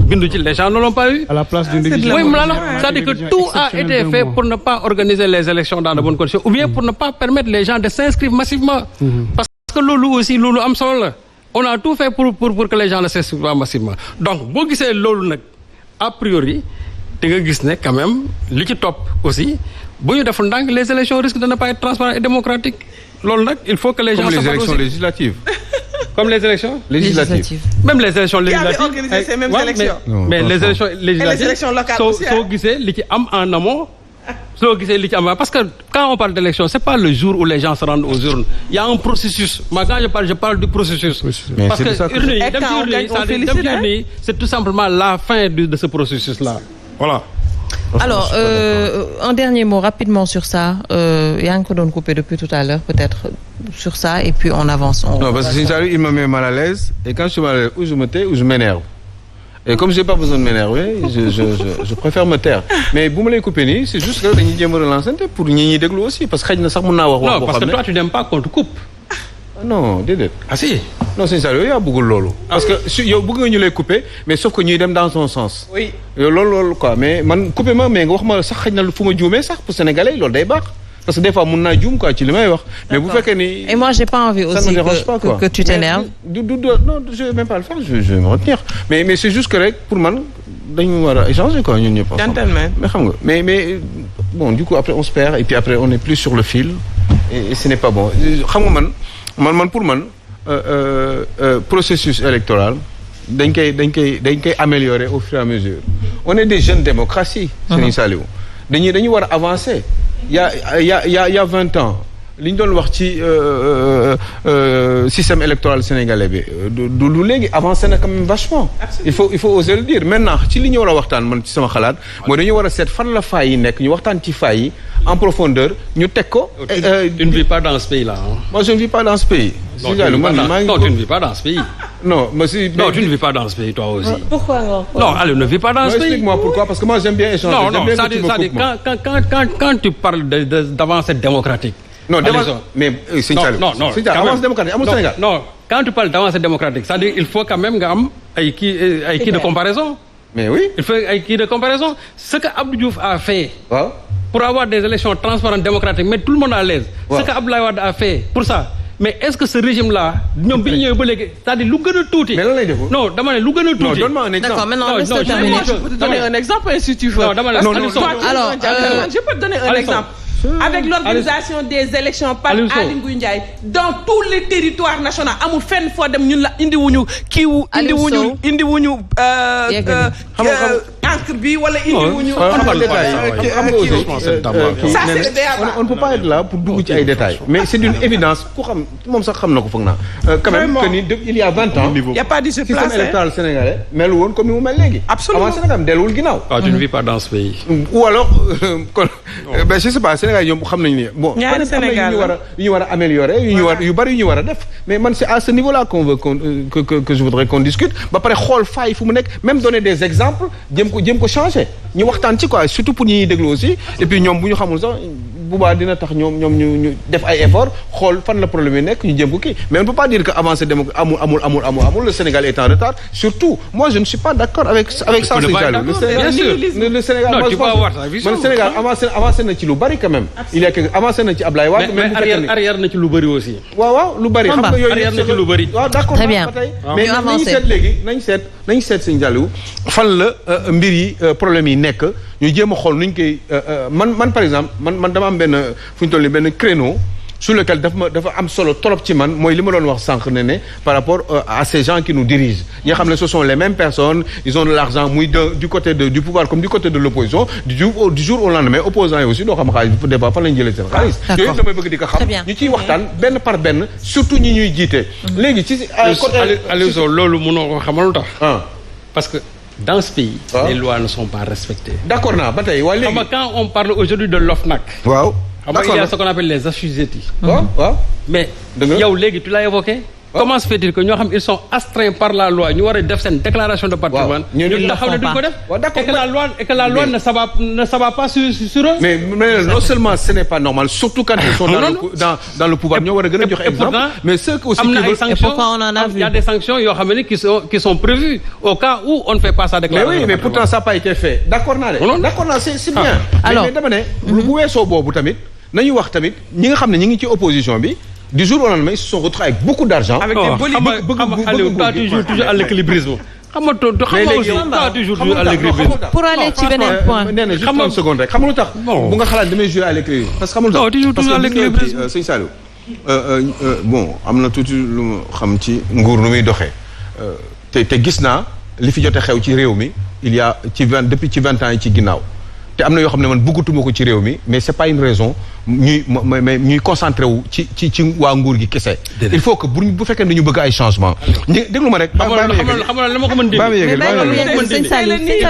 bindu ci les gens ne l'ont pas eu. À la place d'une division. Oui, c'est-à-dire que tout a été fait pour ne pas organiser les élections dans de bonnes conditions ou bien pour ne pas permettre les gens de s'inscrire massivement. Parce que loolu aussi loolu am solo la. On a tout fait pour que les gens ne s'inscrivent pas massivement. Donc boo gisee loolu nag a priori di nga gis ne quand même li ci topp aussi bu ñu deful ndànk les élections risquent de ne pas être transparentes et démocratiques. Loolu nag il faut que les gens. Comme les élections législatives. Comme les élections législatives. Même les élections législatives. Qui avait organisé ces mêmes élections. Mais les élections législatives. Et les élections locales aussi. soo gisee li ci am en amont. Soo gisee li ci am parce que quand on parle d'élection c'est pas le jour où les gens se rendent aux urnes. Il y a un processus. Moi quand je parle du processus. Mais parce que urne yi dem ci urne yi c'est tout simplement la fin de ce processus là. Voilà. Alors un dernier mot rapidement sur ça yaa ngi ko doon coupé depuis tout à l'heure peut-être sur ça et puis on avance. Non parce que sincèrement il me met mal à l'aise et quand je suis mal à l'aise ou je me tais ou je m'énerve et comme j'ai pas besoin de m'énerver je préfère me taire mais bu ma lay coupé nii c'est juste que dañuy jéem a relancer pour ñi ñuy déglu aussi parce que xëy na sax mën naa wax. Non parce que toi tu n'aimes pas qu'on te coupe. Non déedéet. Ah si. Non sincèrement yow yaa bëggul loolu. parce que yow bëgg nga ñu lay couper mais sauf que ñuy dem dans son sens. Oui. yow loolu quoi mais man coupé ma mais nga wax ma sax xëy na fu ma juumee sax pour sénégalais loolu day baax parce que des fois mun naa juum quoi ci li may wax. mais bu fekkee ni. Et moi j'ai pas envie aussi que tu t'énerves. Non je vais même pas le faire je vais me retenir mais c'est juste que rek pour man dañu war a échanger quoi ñun ñëpp. Gentleman. mais xam nga mais bon du coup après on se perd et puis après on est plus sur le fil et ce n'est pas bon xam nga man pour man. Processus électoral dañ koy améliorer au fur et à mesure on est des jeunes démocraties Serigne Saliou dañuy war a avancer il y a 20 ans li ñu doon wax ci système électoral sénégalais bi du léegi avancé na quand même vachement il faut oser le dire maintenant ci li ñu war a waxtaan man ci sama xalaat mooy dañu war a seet fan la failles yi nekk ñu waxtaan ci failles yi en profondeur ñu teg ko. Tu ne vis pas dans ce pays là. Moi je ne vis pas dans ce pays. Non, tu ne vis pas dans ce pays. Non, mais si. Non, tu ne vis pas dans ce pays toi aussi. Pourquoi non? Non, allez, ne vis pas dans ce pays. Explique-moi pourquoi parce que moi j'aime bien échanger. Non, ça dit quand tu parles d'avancée démocratique. Non, mais c'est avancée démocratique amul Sénégal. Non, quand tu parles d'avancée démocratique, ça dit il faut quand même nga am ay kii de comparaison. Mais oui. Il faut ay kii de comparaison. Ce que Abdou Diouf a fait. Waaw. Pour avoir des élections transparentes démocratiques mettre tout le monde à l'aise. Ce que Abdoulaye Wade a fait pour ça. Mais est-ce que ce régime là ñoom bi ñu ñëwee ba léegi c'est-à-dire lu gën a tuuti. mais lan lay def. Non dama ne lu gën a tuuti. Non donne-moi un exemple. D'accord maintenant Moi je peux te donner un exemple si tu veux. Non dama ne alors je peux te donner un exemple. Avec l'organisation des élections par Aly Ngouille Ndiaye dans tous les territoires nationaux amul fenn foo dem ñun la indiwuñu kiiwu indiwuñu encre bi wala indiwuñu on ne peut pas être là pour dugg ci ay détails mais c'est d'une évidence ku xam moom sax xam na ko foog naa quand même que ni il y a 20 ans il y a pas de système électoral sénégalais melu woon comme ni mu mel léegi absolument avant Sénégal delluwul ginnaaw tu ne vis pas dans ce pays ou alors ben je sais pas Sénégal ñoom xam nañu ni bon ñaari Sénégal yu ñu war a améliorer yu bari yu ñu war a def mais man c'est à ce niveau là qu'on veut que je voudrais qu'on discute ba pare xool faay fu mu nekk même donner des exemples jéem ko changer ñu waxtaan ci quoi surtout pour ñi ñuy déglu aussi et puis ñoom bu ñu xamul sax bu baax dina tax ñoom ñu def ay efforts xool fan la problème yi nekk ñu jéem ko kii mais on ne peut pas dire que avancée démocratique amul le Sénégal est en retard surtout moi je ne suis pas d'accord avec ça le Sénégal non tu peux avoir sa vision le Sénégal avancé na ci lu bari quand même il y a que avancé na ci Ablaye Wade mais arrière na ci lu bari aussi waaw lu bari xam nga yooyu arrière na ci lu bari waaw d'accord très bien mais nañu seet léegi nañ seet Serigne Saliou fan la mbir yi problème yi nekk ñu jéem a xool nuñ koy man par exemple man dama am benn fu ñu toll nii benn créneau sur lequel dafa am solo trop ci man mooy li ma doon wax sànq ne par rapport à ces gens qui nous dirigent ñi nga xam ne ce sont les mêmes personnes ils ont de l'argent muy du côté du pouvoir comme du côté de l'opposition du jour au lendemain opposants yi aussi doo xam xaalis des fois fan lañu jëlee seen xaalis yooyu damay bëgg di ko xam ñu ciy waxtaan benn par benn surtout ñi ñuy jiite léegi ci côté Aliou Sow loolu mënoo ko xamal lu tax parce que dans ce pays les lois ne sont pas respectées d'accord naa ba tey waaye léegi quand on parle aujourd'hui de l'OFNAC waaw il y a ce qu'on appelle les assujettis. waaw mais yow léegi tu l'as évoqué comment se fait-il que ñoo xam ils sont astreints par la loi ñu war a def seen déclaration de patrimoine ñu taxaw ne duñ ko def et que la loi ne s'abat pas sur eux. mais non seulement ce n'est pas normal surtout quand ils sont dans le pouvoir ñoo war a gën a joxe exemple mais ceux aussi am na ay sanctions il y a des sanctions yoo xam ne qui sont prévues au cas où on ne fait pas sa déclaration. mais oui mais pourtant ça n'a pas été fait d'accord naa c'est bien. alors mais dama ne bu weesoo boobu tamit nañu wax tamit ñi nga xam ne ñi ngi ci opposition bi du jour au lendemain ils se sont retrouvés avec beaucoup d'argent. avec des bëgg toujours à l'équilibrisme. xam nga aussi pas toujours à l'équilibrisme. pour aller ci beneen point. nee na juste 30 secondes rek xam nga lu tax. bu nga xalaat damay jouer à l'équilibrisme. parce que xam nga lu tax toujours à l'équilibrisme. sëñ Saliou bon am na tuuti lu mu xam ci nguur nu muy doxee te gis naa li fi jotee xew ci réew mi il y a depuis 20 ans yi ci ginnaaw. te am na yoo xam ne man bëggatuma ko ci réew mi mais c'est pas une raison ñuy concentré wu ci waa nguur gi kese. il faut que bu fekkee ne dañu bëgg ay changement déglu ma rek. xam nga la ma ko mën dégg.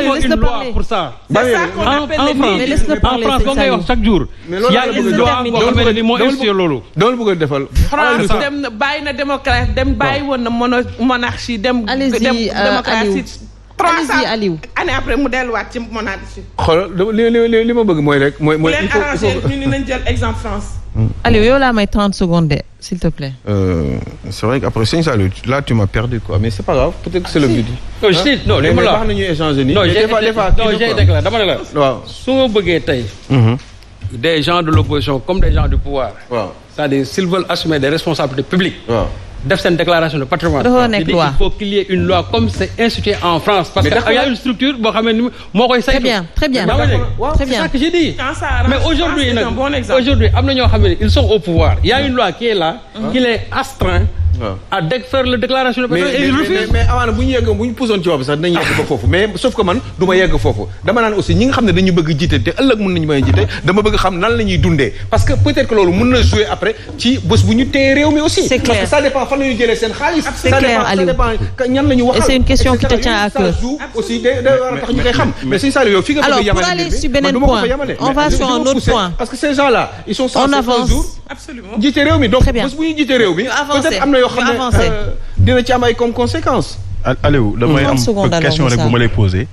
laisse-le parler pour ça. en France boo ngay wax chaque jour. mais loolu y a une loi boo xam ne ni moo institué loolu. dama la bëgg a defal. France dem na bàyyi na démocratie dem bàyyi woon na monarchie dem. démocratie. allez-y Aliou. année après mu delluwaat ci monarchie. xoolal li ma bëgg mooy rek mooy. il faut ñu nañ jël exemple France. Aliou yow laa may 30 secondes de s'il te plaît. c'est vrai qu'après sëñ Saliou là tu m'as perdu quoi mais c'est pas grave peut-être que c'est le but. non li ma la wax nañu échanger nii. non j'ai déclaré dama ne la. waaw su ma bëggee tey. des gens de l'opposition comme des gens du pouvoir. waaw c'est-à-dire s'ils veulent assumer des responsabilités publiques. waaw. def seen déclaration de patrimoine. il faut qu'il y ait une loi comme c'est institué en France. parce que il y a une structure boo xam ne moo koy saytu. très bien c'est ça que j'ai dit. mais aujourd'hui nag aujourd'hui am na ñoo xam ne ils sont au pouvoir. il y a une loi qui est là. qui les astreint. à faire la déclaration de patrimoine et ils refusent. mais amaana bu ñu pusoon ci wax bi sax dinañ yegg ba foofu mais sauf que man du ma yegg foofu dama naan aussi ñi nga xam ne dañu bëgg jiite te ëllëg mën nañu mën a jiite dama bëgg xam nan la ñuy dundee parce que peut-être que loolu mën na jouer après ci bés bu ñu téye réew mi aussi. c'est clair parce que ça dépend fan la ñuy jëlee seen xaalis. c'est clair Aliou ça dépend ñan la ñu waxal. et c'est une question qui te tient à cœur. ça joue aussi day war a tax ñu koy xam. mais Sëñ Saliou yow fi nga bëgg a yamale. alors pour aller sur beneen point on va sur un autre point. parce que ces gens-là ils sont censés un jour absolument jiite réew mi donc bés bu ñu jiite réew mi peut-être am na yoo xam ne dina ci am ay comme conséquence. Aliou damay am question rek bu ma lay poser.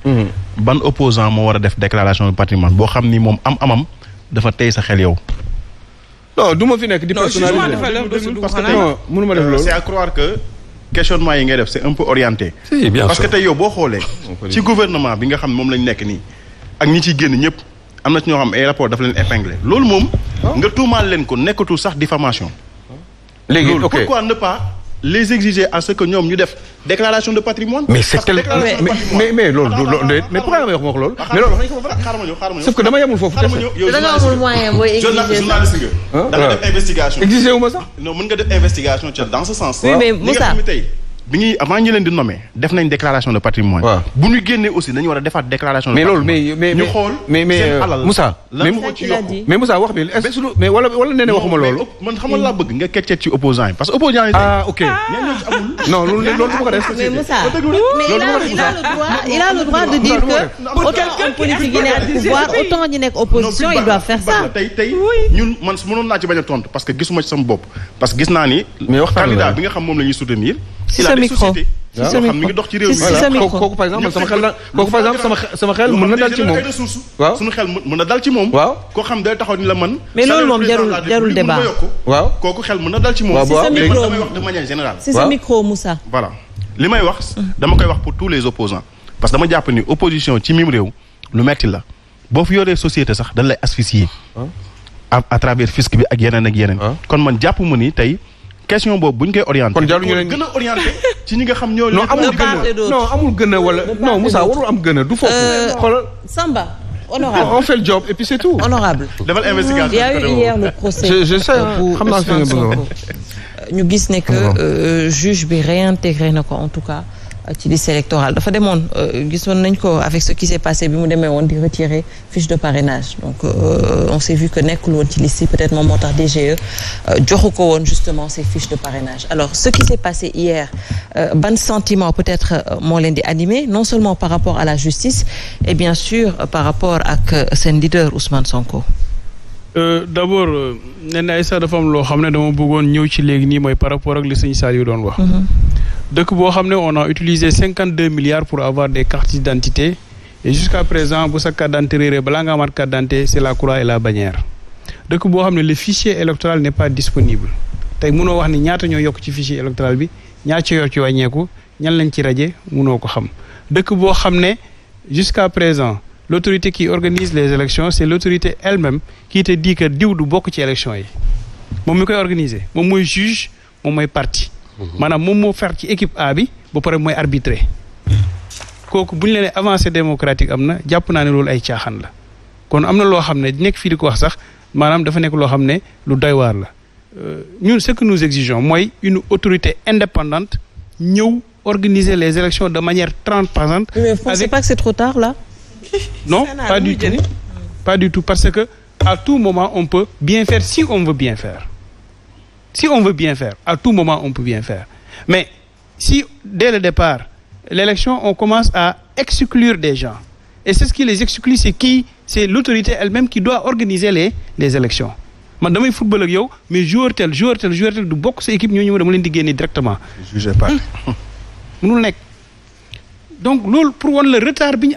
ban opposant moo war a def déclaration de patrimoine boo xam ni moom amam dafa tey sa xel yow. non du ma fi nekk di personnalité parce que tey mënuma def loolu. c'est à croire que questionnement yi ngay def c'est un peu orienté. si bien sûr parce que tey yow boo xoolee. ci gouvernement bi nga xam moom lañ nekk nii. ak ñi ciy génn ñëpp am na ci ñoo xam ay rapport dafa leen épinglé loolu moom. nga tuumaal leen ko nekkatul sax diffamation. léegi ok pourquoi ne pas les exiger à ce que ñoom ñu def déclaration de patrimoine. mais c'est mais loolu mais pourquoi nga may wax ma wax loolu. mais loolu xaaral ma ñëw sauf que dama yemul foofu. yow da nga amul moyen booy exiger ça. da nga def investigation. exiger wu ma sax. non mën nga def investigation ca dans ce sens. oui mais Moussa tey bi ñuy avant ñu leen di nommer def nañ déclaration de patrimoine. waaw bu ñu génnee aussi dañu war a defaat déclaration de mais loolu patrimoine. ñu xool seen alal Moussa. mais Moussa wax bi est-ce que mais wala nee na waxuma loolu. man xamal laa bëgg nga keccet ci opposant yi parce que opposant yi. ah ok non loolu du ma ko def. mais Moussa il a le droit de dire que autant en politique yi nekk pouvoir autant ñi nekk opposition ils doivent faire ça. tey ñun man mënoon naa ci bañ a tontu parce que gisuma ci sama bopp parce que gis naa ni. mais waxtaan candidat bi nga xam moom la ñuy soutenir. si sa micro yoo xam mi ngi dox ci réew mi. voilà kooku par exemple sama xel mën na dal ci moom. waaw suñu xel mën na dal ci moom. waaw koo xam day taxaw ni la man. mais loolu moom jarul débat. waaw kooku xel mën na dal ci moom. si sa micro damay wax de manière générale. si sa micro Moussa. voilà li may wax. dama koy wax pour tous les opposants parce que dama jàpp ni opposition ci mim réew lu metti la boo fi yoree société sax dañ lay asphyxier. à travers fisc bi ak yeneen ak yeneen. kon man jàpp mu ni tey. question boobu bu ñu koy orienté. kon jarul ñu leen gën a orienté ci ñi nga xam ñoo. non amul gën a wala non Moussa warul am gën a du foofu. xoolal Samba. honorable on fait le job et puis c'est tout. honorable defal investigation. il y a eu hier le procès. je sais xam naa fi nga bëgg a wax. ñu gis ne que juge bi réintégré na ko en tout cas ci liste électorale dafa demoon gisoon nañ ko avec ce qui s'est passé bi mu demee woon di retirer fiche de parrainage donc on s'est vu que nekkul woon ci liste peut-être moom moo tax DGE joxu ko woon justement ces fiches de parrainage alors ce qui s'est passé hier ban sentiment peut-être moo leen di animé non seulement par rapport à la justice et bien sûr par rapport ak seen leader Ousmane Sonko. d'abord nee na ay sax dafa am loo xam ne dama bëggoon ñëw ci léegi nii mooy par rapport ak li sëñ Saliou doon wax. dëkk boo xam ne on a utilisé 52 milliards pour avoir des cartes d'identité et jusqu'à présent bu sa carte d'identité réeré balaa nga amaat carte d'identité c'est la croix et la bannière dëkk boo xam ne le fichier électoral n'est pas disponible tey mënoo wax ni ñaata ñoo yokk ci fichier électoral bi ñaata yoo ci wàññeeku ñan lañ ci raje mënoo ko xam dëkk boo xam ne jusqu'à présent l'autorité qui organise les élections c'est l'autorité elle-même qui te dit que diw du bokk ci élections yi moom mi koy organiser moom mooy juge moom mooy parti maanaam moom moo fer ci équipe A bi ba pare mooy arbitrer kooku bu ñu leen avancée démocratique am na jàpp naa ne loolu ay caaxaan la kon am na loo xam ne nekk fii di ko wax sax maanaam dafa nekk loo xam ne lu doy waar la ñun ce que nous exigeons mooy une autorité indépendante ñëw organiser les élections de manière transparente. Mais vous pensez pas que c'est trop tard là? Non, pas du tout. Pas du tout parce que à tout moment on peut bien faire si on veut bien faire. Si on veut bien faire, à tout moment on peut bien faire. Mais si dès le départ l'élection on commence à exclure des gens et c'est ce qui les exclut c'est qui? C'est l'autorité elle-même qui doit organiser les élections. Man damay football ak yow mais joueur tel du bokk sa équipe ñoo ñëw dama leen di génne directement. Jugez pas. Mënul nekk donc loolu pour wan le retard bi ñu